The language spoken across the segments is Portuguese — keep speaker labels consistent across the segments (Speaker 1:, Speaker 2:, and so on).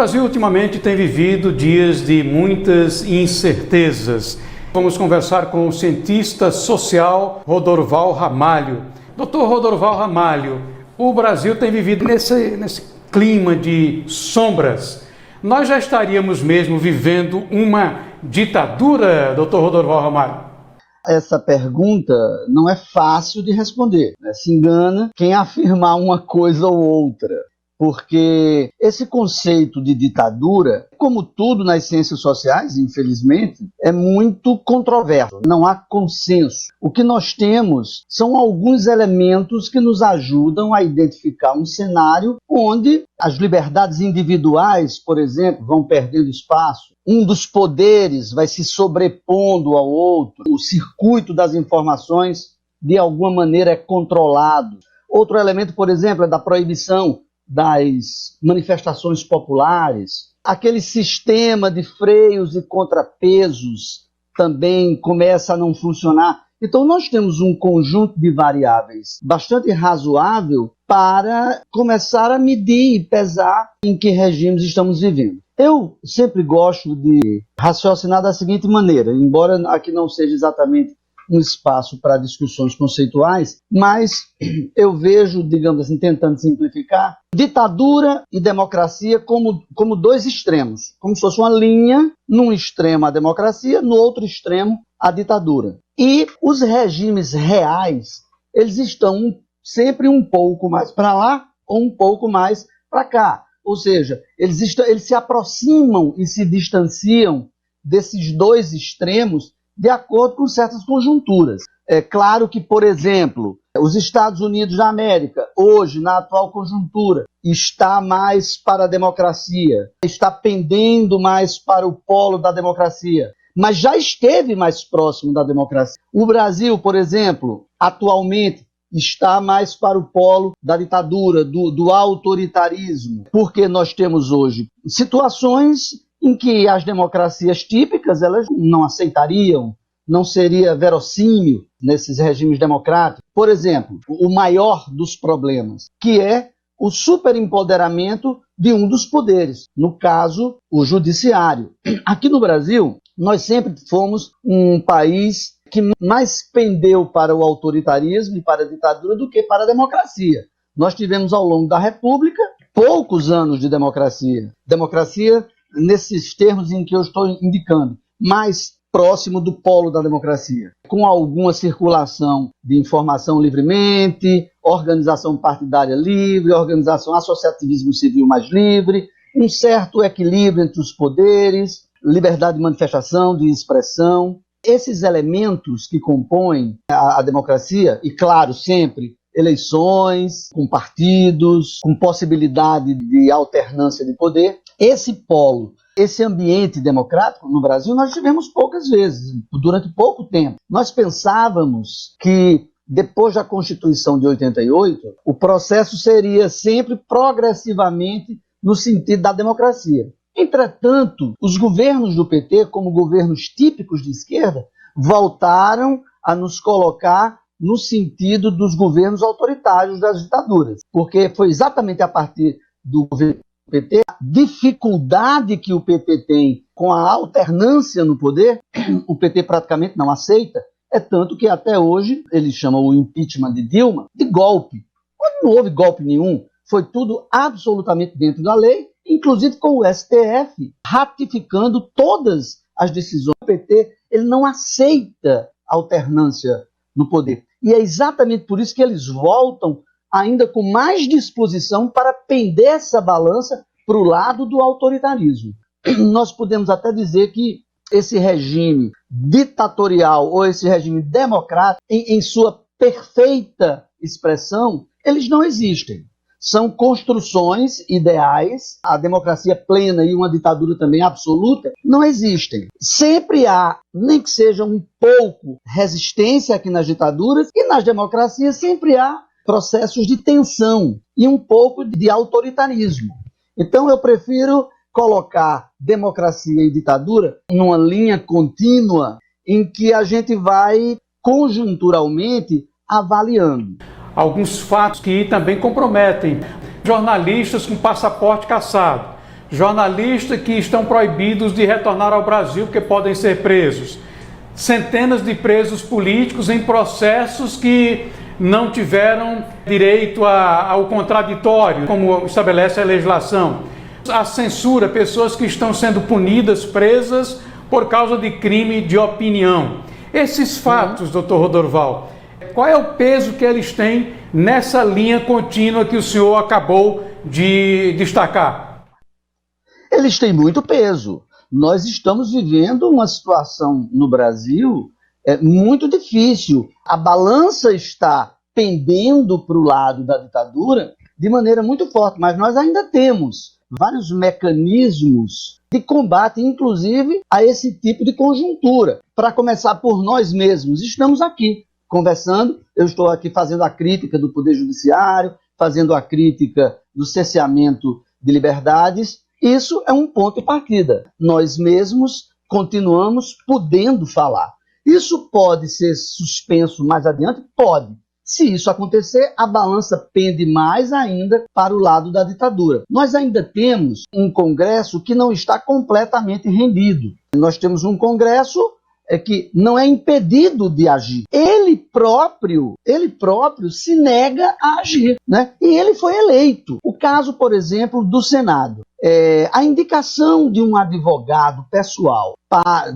Speaker 1: Brasil ultimamente tem vivido dias de muitas incertezas. Vamos conversar com o cientista social Rodorval Ramalho. Doutor Rodorval Ramalho, o Brasil tem vivido nesse clima de sombras. Nós já estaríamos mesmo vivendo uma ditadura, doutor Rodorval Ramalho?
Speaker 2: Essa pergunta não é fácil de responder, né? Se engana quem afirmar uma coisa ou outra. Porque esse conceito de ditadura, como tudo nas ciências sociais, infelizmente, é muito controverso. Não há consenso. O que nós temos são alguns elementos que nos ajudam a identificar um cenário onde as liberdades individuais, por exemplo, vão perdendo espaço. Um dos poderes vai se sobrepondo ao outro. O circuito das informações, de alguma maneira, é controlado. Outro elemento, por exemplo, é da proibição das manifestações populares. Aquele sistema de freios e contrapesos também começa a não funcionar. Então nós temos um conjunto de variáveis bastante razoável para começar a medir e pesar em que regimes estamos vivendo. Eu sempre gosto de raciocinar da seguinte maneira, embora aqui não seja exatamente um espaço para discussões conceituais, mas eu vejo, digamos assim, tentando simplificar, ditadura e democracia como dois extremos, como se fosse uma linha, num extremo a democracia, no outro extremo a ditadura. E os regimes reais, eles estão sempre um pouco mais para lá ou um pouco mais para cá. Ou seja, eles se aproximam e se distanciam desses dois extremos de acordo com certas conjunturas. É claro que, por exemplo, os Estados Unidos da América, hoje, na atual conjuntura, está mais para a democracia, está pendendo mais para o polo da democracia, mas já esteve mais próximo da democracia. O Brasil, por exemplo, atualmente, está mais para o polo da ditadura, do autoritarismo, porque nós temos hoje situações em que as democracias típicas elas não aceitariam, não seria verossímil nesses regimes democráticos. Por exemplo, o maior dos problemas, que é o superempoderamento de um dos poderes, no caso, o judiciário. Aqui no Brasil, nós sempre fomos um país que mais pendeu para o autoritarismo e para a ditadura do que para a democracia. Nós tivemos ao longo da República poucos anos de democracia. Democracia nesses termos em que eu estou indicando, mais próximo do polo da democracia, com alguma circulação de informação livremente, organização partidária livre, organização associativismo civil mais livre, um certo equilíbrio entre os poderes, liberdade de manifestação, de expressão. Esses elementos que compõem a democracia, e claro, sempre eleições, com partidos, com possibilidade de alternância de poder, esse polo, esse ambiente democrático no Brasil nós tivemos poucas vezes, durante pouco tempo. Nós pensávamos que depois da Constituição de 88, o processo seria sempre progressivamente no sentido da democracia. Entretanto, os governos do PT, como governos típicos de esquerda, voltaram a nos colocar no sentido dos governos autoritários das ditaduras, porque foi exatamente a partir do governo PT, a dificuldade que o PT tem com a alternância no poder, o PT praticamente não aceita, é tanto que até hoje eles chamam o impeachment de Dilma de golpe. Quando não houve golpe nenhum, foi tudo absolutamente dentro da lei, inclusive com o STF ratificando todas as decisões. O PT ele não aceita alternância no poder. E é exatamente por isso que eles voltam ainda com mais disposição para pender essa balança para o lado do autoritarismo. Nós podemos até dizer que esse regime ditatorial ou esse regime democrático, em sua perfeita expressão, eles não existem. São construções ideais, a democracia plena e uma ditadura também absoluta não existem. Sempre há, nem que seja um pouco, resistência aqui nas ditaduras, e nas democracias sempre há processos de tensão e um pouco de autoritarismo. Então eu prefiro colocar democracia e ditadura numa linha contínua em que a gente vai conjunturalmente avaliando.
Speaker 1: Alguns fatos que também comprometem jornalistas com passaporte cassado, jornalistas que estão proibidos de retornar ao Brasil porque podem ser presos, centenas de presos políticos em processos que não tiveram direito ao contraditório, como estabelece a legislação. A censura, pessoas que estão sendo punidas, presas por causa de crime de opinião. Esses fatos, doutor Rodorval, qual é o peso que eles têm nessa linha contínua que o senhor acabou de destacar?
Speaker 2: Eles têm muito peso. Nós estamos vivendo uma situação no Brasil muito difícil. A balança está pendendo para o lado da ditadura de maneira muito forte, mas nós ainda temos vários mecanismos de combate, inclusive, a esse tipo de conjuntura. Para começar por nós mesmos, estamos aqui conversando, eu estou aqui fazendo a crítica do Poder Judiciário, fazendo a crítica do cerceamento de liberdades. Isso é um ponto de partida. Nós mesmos continuamos podendo falar. Isso pode ser suspenso mais adiante? Pode. Se isso acontecer, a balança pende mais ainda para o lado da ditadura. Nós ainda temos um Congresso que não está completamente rendido. Nós temos um Congresso que não é impedido de agir. Ele próprio se nega a agir, né? E ele foi eleito. O caso, por exemplo, do Senado. A indicação de um advogado pessoal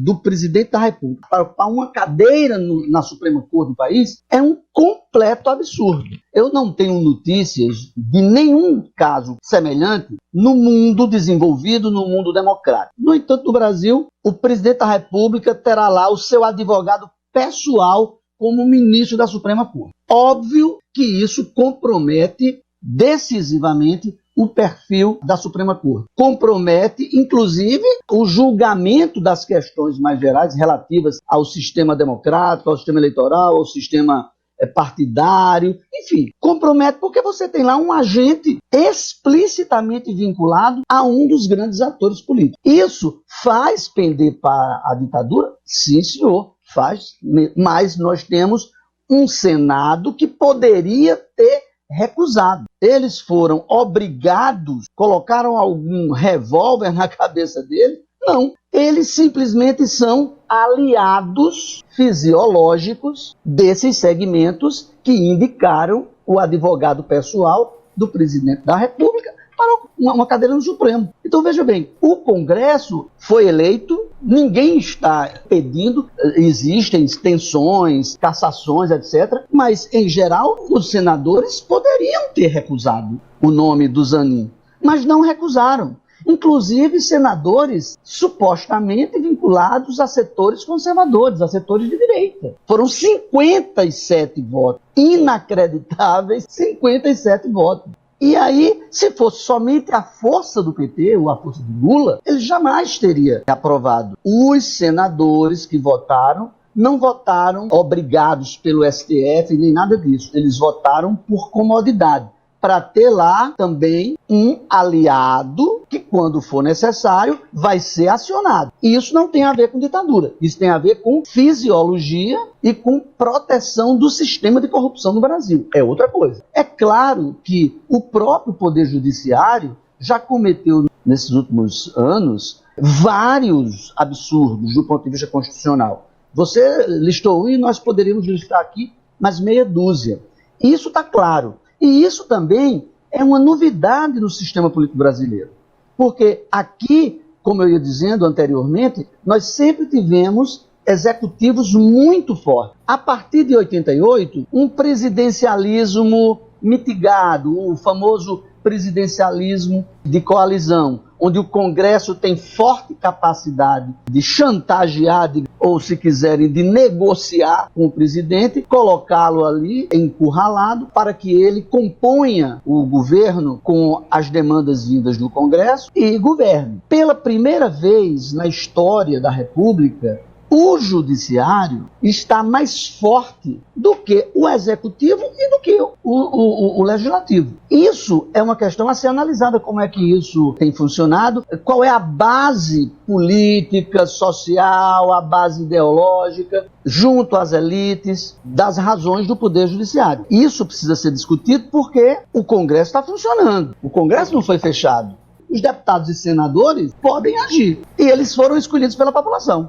Speaker 2: do presidente da República para uma cadeira na Suprema Corte do país é um completo absurdo. Eu não tenho notícias de nenhum caso semelhante no mundo desenvolvido, no mundo democrático. No entanto, no Brasil, o presidente da República terá lá o seu advogado pessoal como ministro da Suprema Corte. Óbvio que isso compromete decisivamente o perfil da Suprema Corte. Compromete, inclusive, o julgamento das questões mais gerais relativas ao sistema democrático, ao sistema eleitoral, ao sistema partidário, enfim, compromete porque você tem lá um agente explicitamente vinculado a um dos grandes atores políticos. Isso faz pender para a ditadura? Sim, senhor, faz, mas nós temos um Senado que poderia ter recusado. Eles foram obrigados, colocaram algum revólver na cabeça dele? Não. Eles simplesmente são aliados fisiológicos desses segmentos que indicaram o advogado pessoal do presidente da República para uma cadeira no Supremo. Então, veja bem, o Congresso foi eleito, ninguém está pedindo, existem tensões, cassações, etc., mas, em geral, os senadores poderiam ter recusado o nome do Zanin, mas não recusaram. Inclusive senadores supostamente vinculados a setores conservadores, a setores de direita. Foram 57 votos, inacreditáveis 57 votos. E aí, se fosse somente a força do PT, ou a força de Lula, ele jamais teria aprovado. Os senadores que votaram não votaram obrigados pelo STF, nem nada disso. Eles votaram por comodidade, para ter lá também um aliado que, quando for necessário, vai ser acionado. E isso não tem a ver com ditadura. Isso tem a ver com fisiologia e com proteção do sistema de corrupção no Brasil. É outra coisa. É claro que o próprio Poder Judiciário já cometeu, nesses últimos anos, vários absurdos do ponto de vista constitucional. Você listou um e nós poderíamos listar aqui mais meia dúzia. Isso está claro. E isso também é uma novidade no sistema político brasileiro. Porque aqui, como eu ia dizendo anteriormente, nós sempre tivemos executivos muito fortes. A partir de 88, um presidencialismo mitigado, o famoso presidencialismo de coalizão, onde o Congresso tem forte capacidade de chantagear, ou se quiserem, de negociar com o presidente, colocá-lo ali encurralado para que ele componha o governo com as demandas vindas do Congresso e governe. Pela primeira vez na história da República, o judiciário está mais forte do que o executivo e do que o legislativo. Isso é uma questão a ser analisada, como é que isso tem funcionado, qual é a base política, social, a base ideológica, junto às elites, das razões do Poder Judiciário. Isso precisa ser discutido porque o Congresso está funcionando. O Congresso não foi fechado. os deputados e senadores podem agir. E eles foram escolhidos pela população.